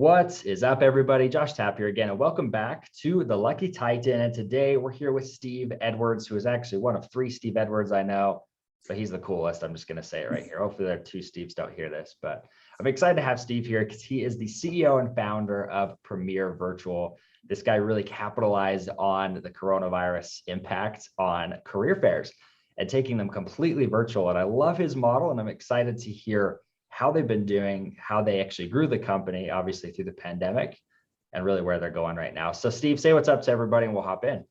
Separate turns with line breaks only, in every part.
What is up, everybody? Josh Tapp here again, and welcome back to the Lucky Titan. And today we're here with Steve Edwards, who is actually one of three Steve Edwards I know, but he's the coolest. I'm just going to say it right here. Hopefully there are two Steves don't hear this, but I'm excited to have Steve here because he is the CEO and founder of Premier Virtual. This guy really capitalized on the coronavirus impact on career fairs and taking them completely virtual. And I love his model, and I'm excited to hear how they've been doing, how they actually grew the company, obviously through the pandemic, and really where they're going right now. So Steve, say what's up to everybody and we'll hop in.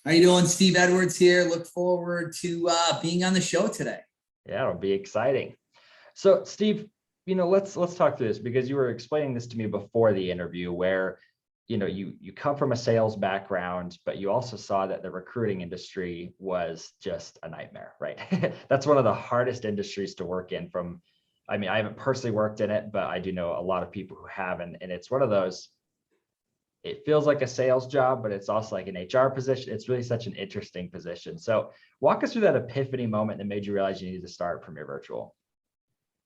How you doing? Steve Edwards here. Look forward to being on the show today.
Yeah, it'll be exciting. So Steve, let's talk through this because you were explaining this to me before the interview where, you come from a sales background, but you also saw that the recruiting industry was just a nightmare, right? That's one of the hardest industries to work in I haven't personally worked in it, but I do know a lot of people who have, and it's one of those, it feels like a sales job, but it's also like an HR position. It's really such an interesting position. So walk us through that epiphany moment that made you realize you needed to start Premier Virtual.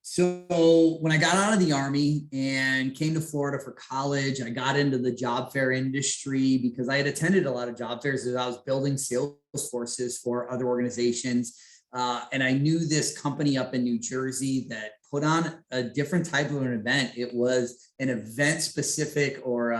So when I got out of the Army and came to Florida for college, I got into the job fair industry because I had attended a lot of job fairs as I was building sales forces for other organizations. And I knew this company up in New Jersey that put on a different type of an event. It was an event specific or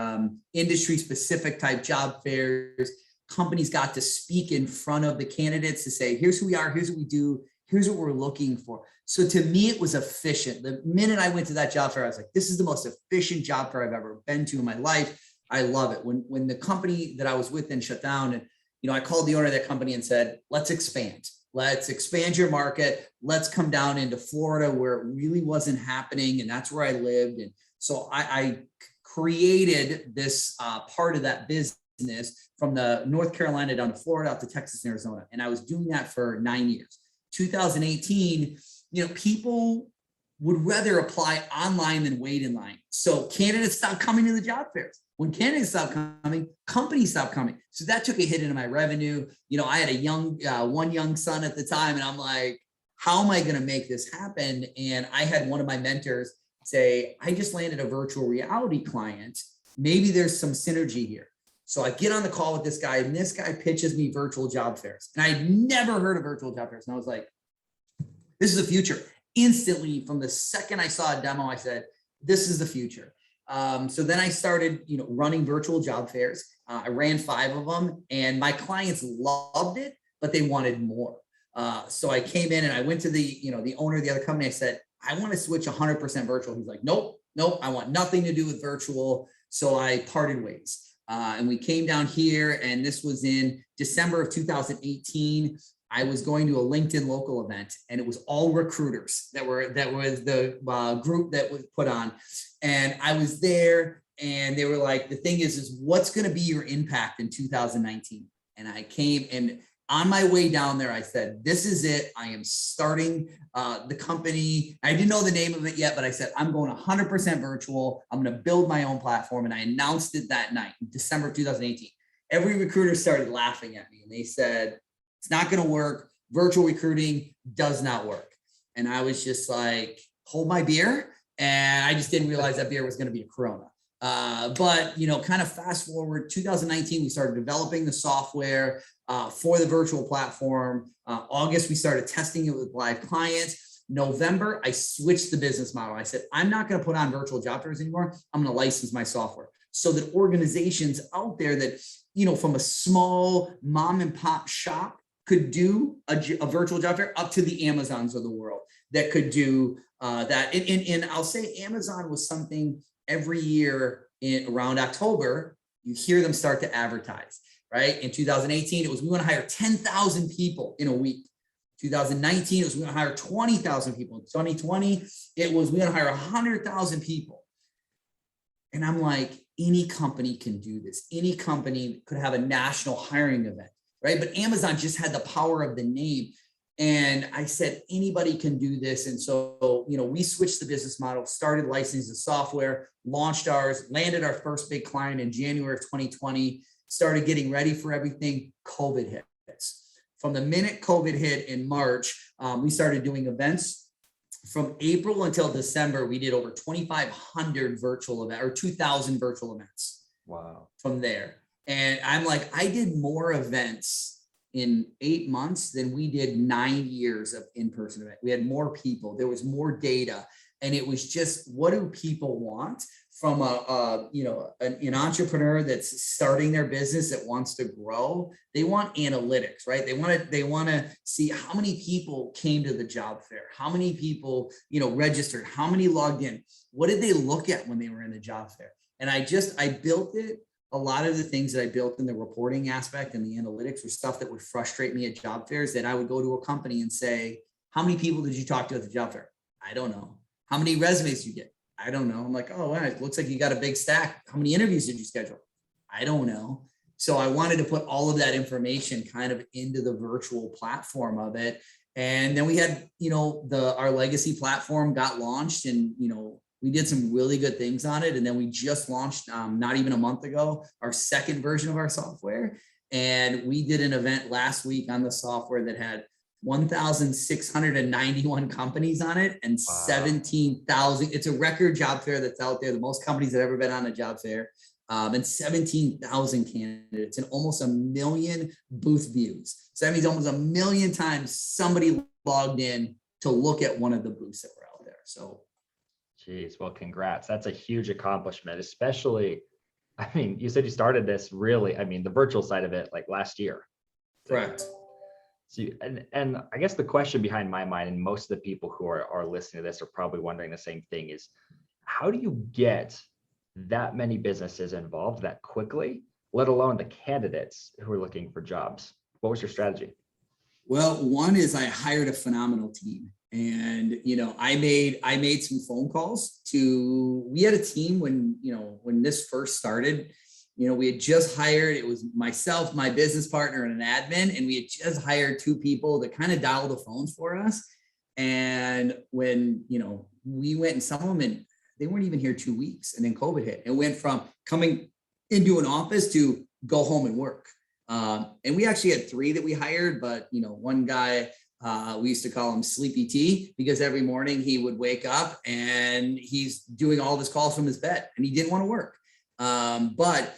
industry specific type job fairs. Companies got to speak in front of the candidates to say, here's who we are, here's what we do, here's what we're looking for. So to me, it was efficient. The minute I went to that job fair, I was like, this is the most efficient job fair I've ever been to in my life. I love it. When the company that I was with then shut down, and I called the owner of that company and said, let's expand. Let's expand your market. Let's come down into Florida where it really wasn't happening. And that's where I lived. And so I created this part of that business from the North Carolina down to Florida, out to Texas and Arizona. And I was doing that for 9 years. 2018, people would rather apply online than wait in line. So candidates stopped coming to the job fairs. When candidates stopped coming, companies stopped coming. So that took a hit into my revenue. I had one young son at the time, and I'm like, how am I going to make this happen? And I had one of my mentors say, I just landed a virtual reality client. Maybe there's some synergy here. So I get on the call with this guy, and this guy pitches me virtual job fairs. And I'd never heard of virtual job fairs. And I was like, this is the future. Instantly, from the second I saw a demo, I said, this is the future. So then I started, running virtual job fairs. I ran 5 of them, and my clients loved it, but they wanted more. So I came in and I went to the owner of the other company. I said, I want to switch 100% virtual. He's like, nope, I want nothing to do with virtual. So I parted ways. And we came down here, and this was in December of 2018. I was going to a LinkedIn local event, and it was all recruiters that was the group that was put on. And I was there, and they were like, the thing is what's going to be your impact in 2019? And I came, and on my way down there, I said, this is it. I am starting the company. I didn't know the name of it yet, but I said, I'm going 100% virtual. I'm going to build my own platform. And I announced it that night, in December of 2018. Every recruiter started laughing at me, and they said, it's not going to work. Virtual recruiting does not work. And I was just like, hold my beer. And I just didn't realize that beer was going to be a Corona. But kind of fast forward 2019, we started developing the software for the virtual platform. August, we started testing it with live clients. November, I switched the business model. I said, I'm not going to put on virtual job fairs anymore. I'm going to license my software so that organizations out there that, from a small mom and pop shop could do a virtual job fair, up to the Amazons of the world that could do that. And I'll say Amazon was something every year around October, you hear them start to advertise, right? In 2018, it was, we want to hire 10,000 people in a week. 2019, it was, we want to hire 20,000 people. In 2020, it was, we want to hire 100,000 people. And I'm like, any company can do this. Any company could have a national hiring event, right? But Amazon just had the power of the name. And I said, anybody can do this. And so, we switched the business model, started licensing the software, launched ours, landed our first big client in January of 2020, started getting ready for everything. COVID hits. From the minute COVID hit in March, we started doing events. from April until December, we did over 2,500 virtual events or 2,000 virtual events.
Wow.
From there. And I'm like, I did more events in 8 months than we did 9 years of in-person event. We had more people, there was more data. And it was just, what do people want from an entrepreneur that's starting their business that wants to grow? They want analytics, right? They want to see how many people came to the job fair, how many people, registered, how many logged in, what did they look at when they were in the job fair? And I built it. A lot of the things that I built in the reporting aspect and the analytics were stuff that would frustrate me at job fairs, that I would go to a company and say, how many people did you talk to at the job fair? I don't know. How many resumes did you get? I don't know. I'm like, oh, wow, it looks like you got a big stack. How many interviews did you schedule? I don't know. So I wanted to put all of that information kind of into the virtual platform of it. And then we had, our legacy platform got launched, and, we did some really good things on it. And then we just launched, not even a month ago, our second version of our software. And we did an event last week on the software that had 1,691 companies on it and 17,000. It's a record job fair that's out there, the most companies that have ever been on a job fair, and 17,000 candidates and almost 1 million booth views. So that means almost 1 million times somebody logged in to look at one of the booths that were out there. So,
geez, well, congrats. That's a huge accomplishment, especially, you said you started this really, the virtual side of it, like last year.
correct.
So, and I guess the question behind my mind, and most of the people who are listening to this are probably wondering the same thing, is how do you get that many businesses involved that quickly, let alone the candidates who are looking for jobs? What was your strategy?
Well, one is I hired a phenomenal team, and I made some phone calls to. We had a team when this first started. We had just hired, it was myself, my business partner, and an admin, and we had just hired 2 people to kind of dial the phones for us. And when, we went, and some of them, and they weren't even here 2 weeks, and then COVID hit. It went from coming into an office to go home and work. And we actually had 3 that we hired, but, one guy, we used to call him Sleepy T, because every morning he would wake up and he's doing all of his calls from his bed, and he didn't want to work. But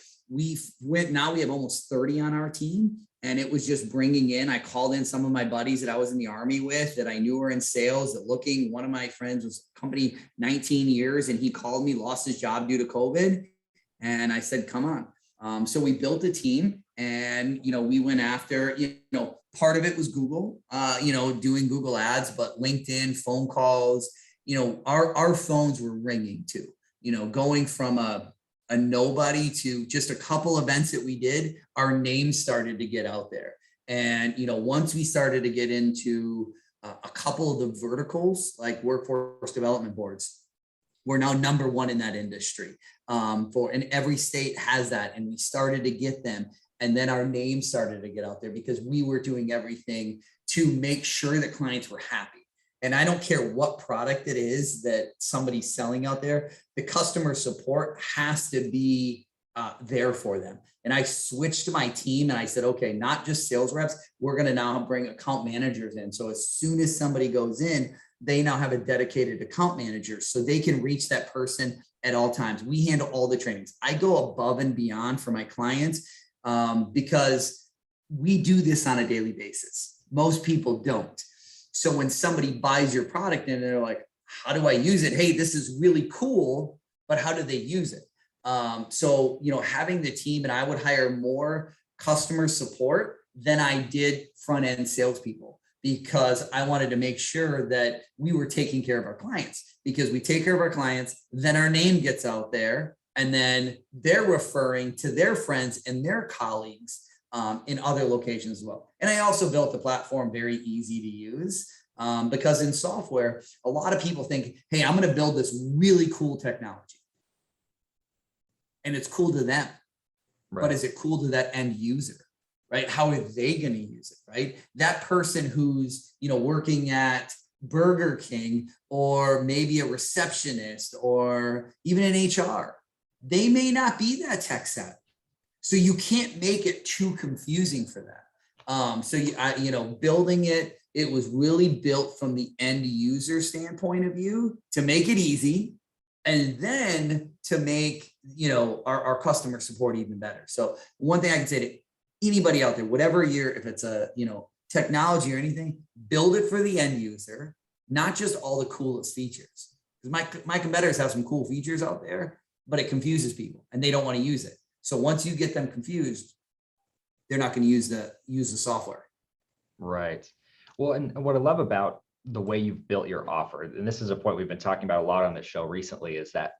now we have almost 30 on our team, and it was just bringing in. I called in some of my buddies that I was in the Army with, that I knew were in sales, that looking. One of my friends was company 19 years, and he called me, lost his job due to COVID. And I said, come on. So we built a team, and, we went after, part of it was Google, doing Google ads, but LinkedIn, phone calls, our phones were ringing too, going from a nobody to just a couple events that we did, our names started to get out there. And, once we started to get into a couple of the verticals, like workforce development boards, we're now number 1 in that industry. And every state has that. And we started to get them. And then our name started to get out there, because we were doing everything to make sure that clients were happy. And I don't care what product it is that somebody's selling out there, the customer support has to be there for them. And I switched to my team, and I said, okay, not just sales reps, we're going to now bring account managers in. So as soon as somebody goes in, they now have a dedicated account manager, so they can reach that person at all times. We handle all the trainings. I go above and beyond for my clients, because we do this on a daily basis. Most people don't. So when somebody buys your product and they're like, how do I use it? Hey, this is really cool, but how do they use it? So, having the team, and I would hire more customer support than I did front end salespeople, because I wanted to make sure that we were taking care of our clients, because we take care of our clients, then our name gets out there, and then they're referring to their friends and their colleagues in other locations as well. And I also built the platform very easy to use, because in software, a lot of people think, hey, I'm going to build this really cool technology. And it's cool to them, right? But is it cool to that end user, right? How are they going to use it, right? That person who's, working at Burger King, or maybe a receptionist, or even an HR, they may not be that tech savvy. So you can't make it too confusing for them. So building it, it was really built from the end user standpoint of view to make it easy, and then to make, our customer support even better. So one thing I can say to anybody out there, whatever if it's a, technology or anything, build it for the end user, not just all the coolest features. Because my competitors have some cool features out there, but it confuses people and they don't want to use it. So once you get them confused, they're not going to use the software.
Right. Well, and what I love about the way you've built your offer, and this is a point we've been talking about a lot on the show recently, is that,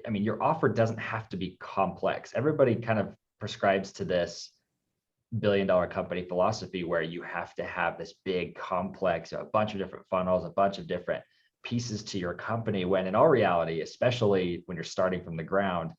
I mean, your offer doesn't have to be complex. Everybody kind of prescribes to this billion-dollar company philosophy where you have to have this big complex, a bunch of different funnels, a bunch of different pieces to your company, when in all reality, especially when you're starting from the ground,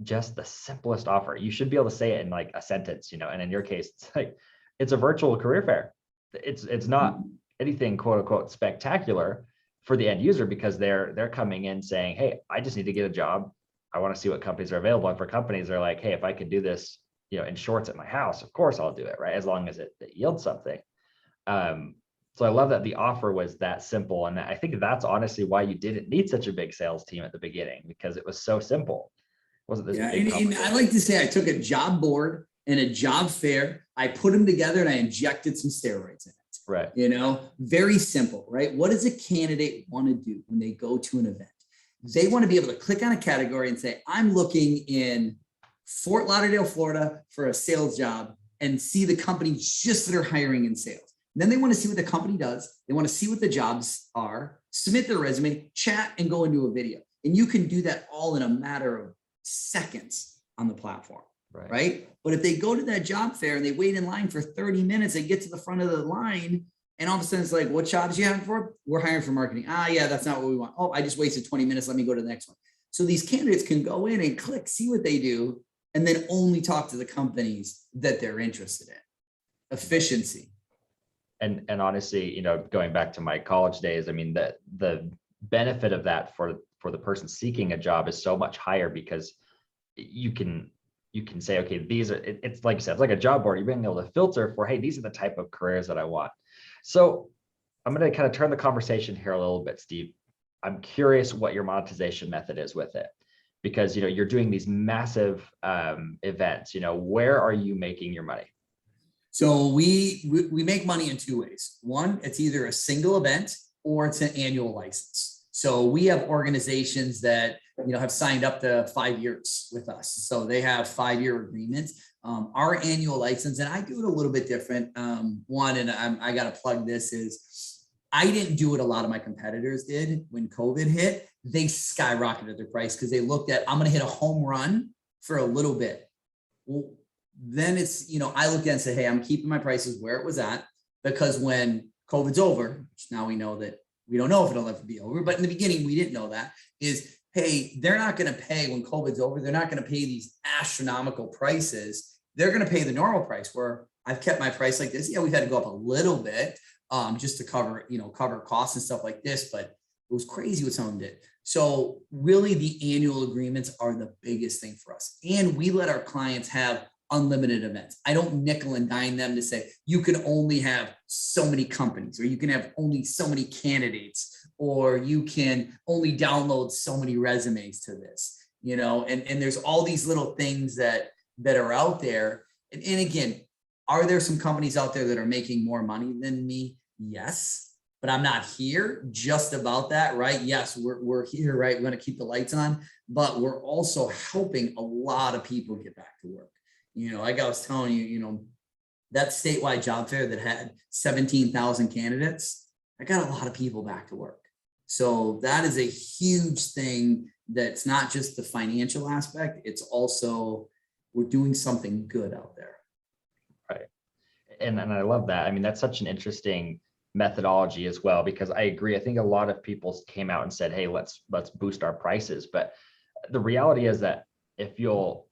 just the simplest offer, you should be able to say it in like a sentence, and in your case, it's like, it's a virtual career fair. It's not anything quote unquote spectacular for the end user, because they're coming in saying, hey, I just need to get a job. I want to see what companies are available. And for companies, they're like, hey, if I could do this, in shorts at my house, of course I'll do it, right? As long as it yields something. So I love that the offer was that simple. And I think that's honestly why you didn't need such a big sales team at the beginning, because it was so simple. It wasn't this big
and I like to say I took a job board and a job fair, I put them together and I injected some steroids in it.
Right.
Very simple, right? What does a candidate want to do when they go to an event? They want to be able to click on a category and say, I'm looking in Fort Lauderdale, Florida for a sales job, and see the companies just that are hiring in sales. And then they want to see what the company does. They want to see what the jobs are, submit their resume, chat, and go into a video. And you can do that all in a matter of seconds on the platform. Right. But if they go to that job fair and they wait in line for 30 minutes, they get to the front of the line, and all of a sudden it's like, what jobs you having for? We're hiring for marketing. Yeah, that's not what we want. Oh, I just wasted 20 minutes. Let me go to the next one. So these candidates can go in and click, see what they do, and then only talk to the companies that they're interested in. Efficiency.
And honestly, going back to my college days, I mean, the benefit of that for the person seeking a job is so much higher, because you can say, okay, these are, it's like you said, it's like a job board. You're being able to filter for, hey, these are the type of careers that I want. So I'm going to kind of turn the conversation here a little bit, Steve. I'm curious what your monetization method is with it, because, you're doing these massive events, where are you making your money?
So we make money in two ways. One, it's either a single event or it's an annual license. So we have organizations that, have signed up to 5 years with us. So they have 5-year agreements. Our annual license, and I do it a little bit different. One, and I got to plug this, is I didn't do what a lot of my competitors did when COVID hit. They skyrocketed their price because they looked at, I'm going to hit a home run for a little bit. Well, then it's, I looked at it and said, hey, I'm keeping my prices where it was at, because when COVID's over, which now we know that we don't know if it'll ever be over, but in the beginning, we didn't know that, is, hey, they're not going to pay when COVID's over. They're not going to pay these astronomical prices. They're going to pay the normal price, where I've kept my price like this. Yeah, we've had to go up a little bit just to cover costs and stuff like this, but it was crazy what some of them did. So really the annual agreements are the biggest thing for us. And we let our clients have unlimited events. I don't nickel and dime them to say, you can only have so many companies, or you can have only so many candidates, or you can only download so many resumes to this, and there's all these little things that are out there. And again, are there some companies out there that are making more money than me? Yes, but I'm not here just about that, right? Yes, we're here, right? We're going to keep the lights on, but we're also helping a lot of people get back to work. Like I was telling you, that statewide job fair that had 17,000 candidates, I got a lot of people back to work. So that is a huge thing. That's not just the financial aspect. It's also, we're doing something good out there.
Right. And I love that. I mean, that's such an interesting methodology as well, because I agree. I think a lot of people came out and said, hey, let's boost our prices. But the reality is that if you're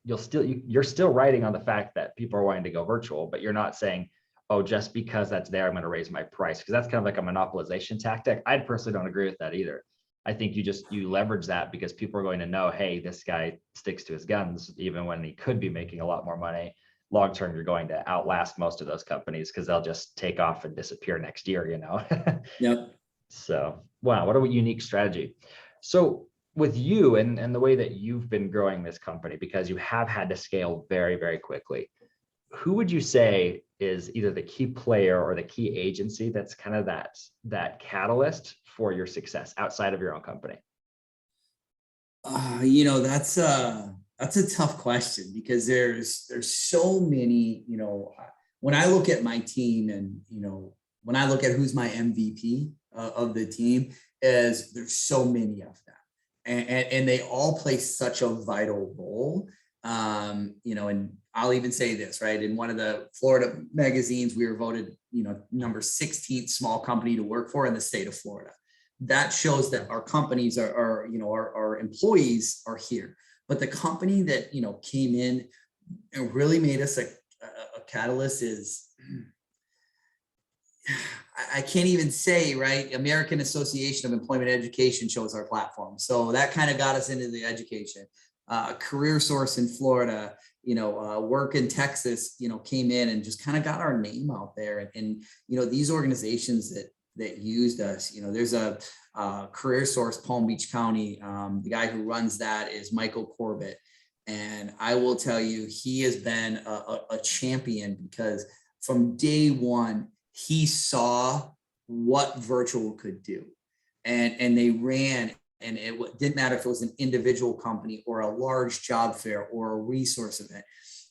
still writing on the fact that people are wanting to go virtual, but you're not saying, oh, just because that's there, I'm going to raise my price, because that's kind of like a monopolization tactic. I personally don't agree with that either. I think you leverage that because people are going to know, hey, this guy sticks to his guns, even when he could be making a lot more money. long-term, you're going to outlast most of those companies because they'll just take off and disappear next year, you know?
Yep.
So, wow, what a unique strategy. So with you and the way that you've been growing this company, because you have had to scale very, very quickly, who would you say is either the key player or the key agency that's kind of that catalyst for your success outside of your own company?
That's a tough question because there's so many, when I look at my team and, when I look at who's my MVP of the team, is there's so many of them, and they all play such a vital role. And I'll even say this, right? In one of the Florida magazines, we were voted, number 16th small company to work for in the state of Florida. That shows that our companies our employees are here. But the company that, came in and really made us a catalyst is, I can't even say, right? American Association of Employment Education chose our platform. So that kind of got us into the education. Career Source in Florida, Work in Texas, came in and just kind of got our name out there. And these organizations that used us, there's a Career Source, Palm Beach County. The guy who runs that is Michael Corbett. And I will tell you, he has been a champion because from day one, he saw what virtual could do. And they ran, and it didn't matter if it was an individual company or a large job fair or a resource event.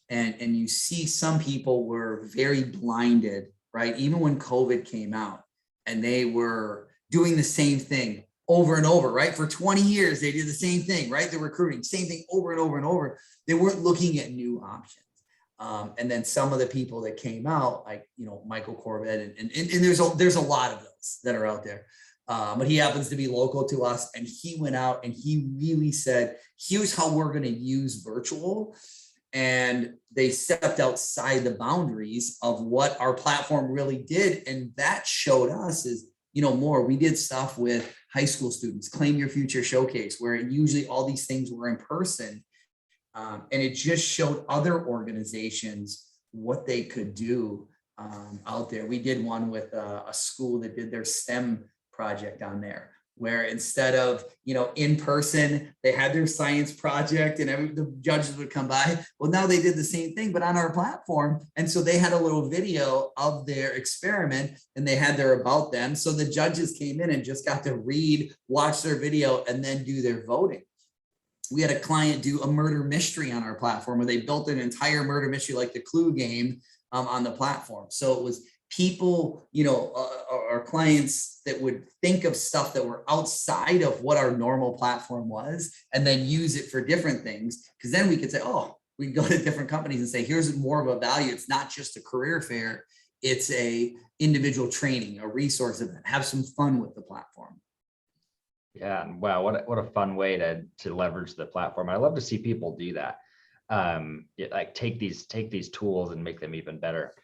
And you see some people were very blinded, right? Even when COVID came out, and they were doing the same thing over and over, right? For 20 years, they did the same thing, right? They're recruiting, same thing over and over and over. They weren't looking at new options. And then some of the people that came out, like, Michael Corbett, and there's a lot of those that are out there. But he happens to be local to us. And he went out and he really said, here's how we're going to use virtual. And they stepped outside the boundaries of what our platform really did. And that showed us is, more. We did stuff with high school students, Claim Your Future Showcase, where usually all these things were in person. And it just showed other organizations what they could do out there. We did one with a school that did their STEM project on there, where instead of, in person, they had their science project and the judges would come by. Well, now they did the same thing, but on our platform. And so they had a little video of their experiment and they had their about them. So the judges came in and just got to watch their video and then do their voting. We had a client do a murder mystery on our platform where they built an entire murder mystery, like the Clue game, on the platform. So it was people, our clients that would think of stuff that were outside of what our normal platform was, and then use it for different things. Because then we could say, we can go to different companies and say, here's more of a value. It's not just a career fair. It's a individual training, a resource event. Have some fun with the platform.
Yeah, and wow, what a fun way to leverage the platform. I love to see people do that. Like take these tools and make them even better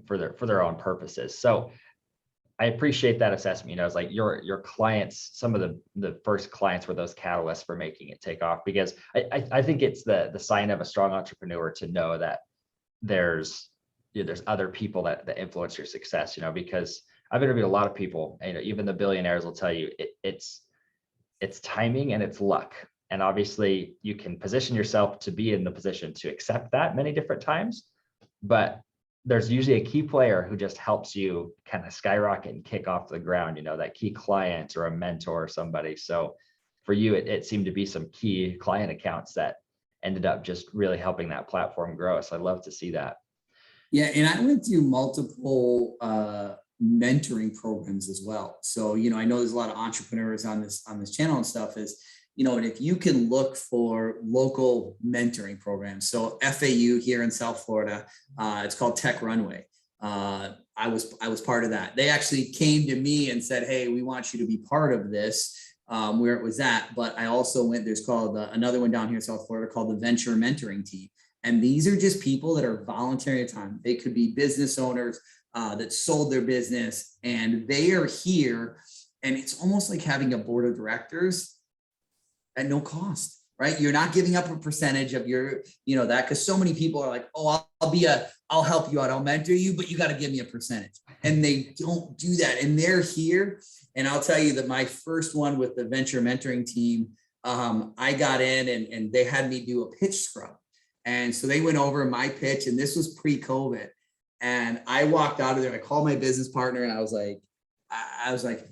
for their own purposes. So I appreciate that assessment. It's like your clients, some of the first clients were those catalysts for making it take off, because I think it's the sign of a strong entrepreneur to know that there's other people that influence your success, because I've interviewed a lot of people, and even the billionaires will tell you it's timing and it's luck. And obviously you can position yourself to be in the position to accept that many different times, but there's usually a key player who just helps you kind of skyrocket and kick off the ground, that key client or a mentor or somebody. So for you, it seemed to be some key client accounts that ended up just really helping that platform grow. So I'd love to see that.
Yeah, and I went through multiple mentoring programs as well. So, I know there's a lot of entrepreneurs on this channel and stuff and if you can look for local mentoring programs. So FAU here in South Florida, it's called Tech Runway. I was part of that. They actually came to me and said, hey, we want you to be part of this, where it was at. But I also there's called another one down here in South Florida called the Venture Mentoring Team. And these are just people that are volunteering time. They could be business owners that sold their business, and they are here. And it's almost like having a board of directors at no cost. right? You're not giving up a percentage of your, that, because so many people are like, oh, I'll help you out. I'll mentor you, but you got to give me a percentage. And they don't do that. And they're here. And I'll tell you that my first one with the venture mentoring team, I got in and they had me do a pitch scrub. And so they went over my pitch, and this was pre-COVID. And I walked out of there. I called my business partner and I was like,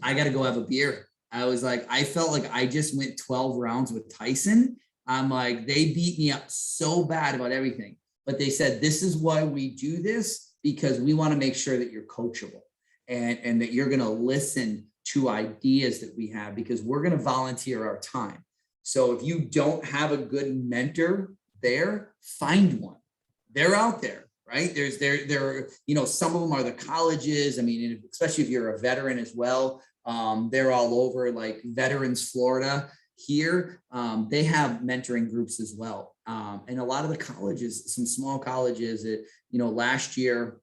I got to go have a beer. I was like, I felt like I just went 12 rounds with Tyson. I'm like, they beat me up so bad about everything. But they said, this is why we do this, because we want to make sure that you're coachable and that you're going to listen to ideas that we have, because we're going to volunteer our time. So if you don't have a good mentor there, find one. They're out there, right? Some of them are the colleges. I mean, especially if you're a veteran as well, they're all over, like Veterans Florida here. They have mentoring groups as well. And a lot of the colleges, some small colleges that, last year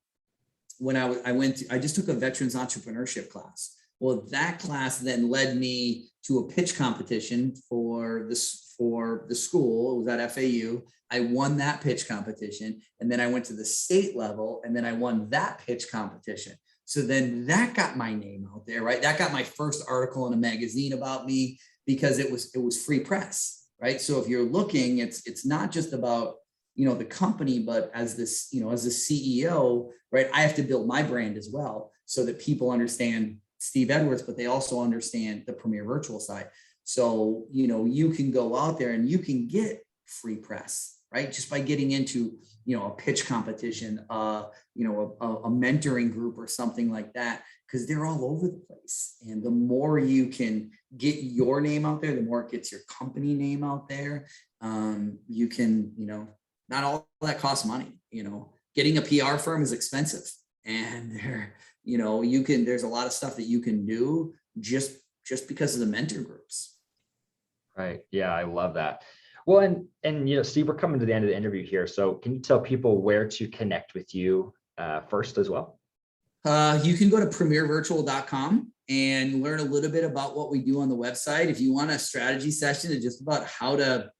when I just took a veterans entrepreneurship class. Well, that class then led me to a pitch competition for the school. It was at FAU. I won that pitch competition. And then I went to the state level, and then I won that pitch competition. So then that got my name out there, right? That got my first article in a magazine about me, because it was free press, right? So if you're looking, it's not just about, the company, but as this, as a CEO, right? I have to build my brand as well, so that people understand Steve Edwards, but they also understand the Premier Virtual side. So, you can go out there and you can get free press, right? Just by getting into, a pitch competition, a mentoring group or something like that, because they're all over the place. And the more you can get your name out there, the more it gets your company name out there. You can, not all that costs money, getting a PR firm is expensive, and there's a lot of stuff that you can do just because of the mentor groups.
Right. Yeah, I love that. Well, and Steve, we're coming to the end of the interview here. So can you tell people where to connect with you first as well?
You can go to premiervirtual.com and learn a little bit about what we do on the website. If you want a strategy session to just about how to,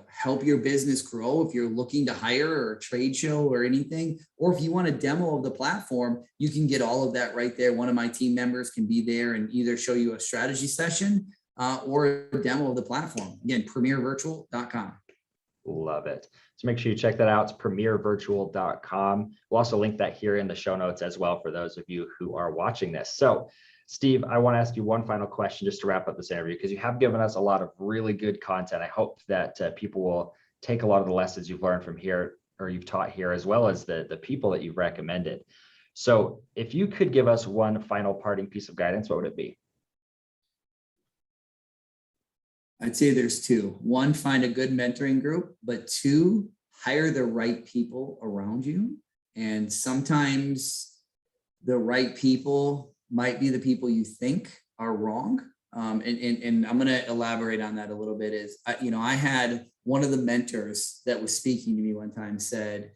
help your business grow, if you're looking to hire or a trade show or anything, or if you want a demo of the platform, you can get all of that right there. One of my team members can be there and either show you a strategy session or a demo of the platform. Again, premiervirtual.com.
Love it. So make sure you check that out. It's premiervirtual.com. We'll also link that here in the show notes as well for those of you who are watching this. So Steve, I want to ask you one final question just to wrap up this interview, because you have given us a lot of really good content. I hope that people will take a lot of the lessons you've learned from here, or you've taught here, as well as the people that you've recommended. So if you could give us one final parting piece of guidance, what would it be?
I'd say there's two. One, find a good mentoring group, but two, hire the right people around you. And sometimes the right people might be the people you think are wrong. And I'm going to elaborate on that a little bit. I had one of the mentors that was speaking to me one time said,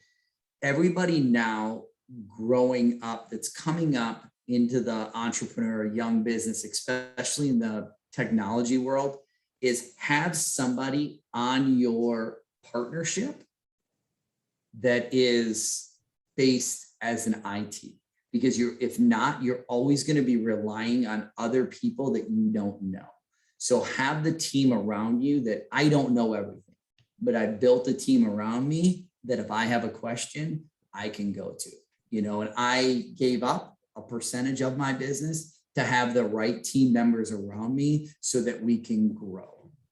everybody now growing up that's coming up into the entrepreneur, young business, especially in the technology world, is have somebody on your partnership that is based as an IT. Because if not, you're always going to be relying on other people that you don't know. So have the team around you that I don't know everything, but I built a team around me that if I have a question, I can go to, and I gave up a percentage of my business to have the right team members around me so that we can grow.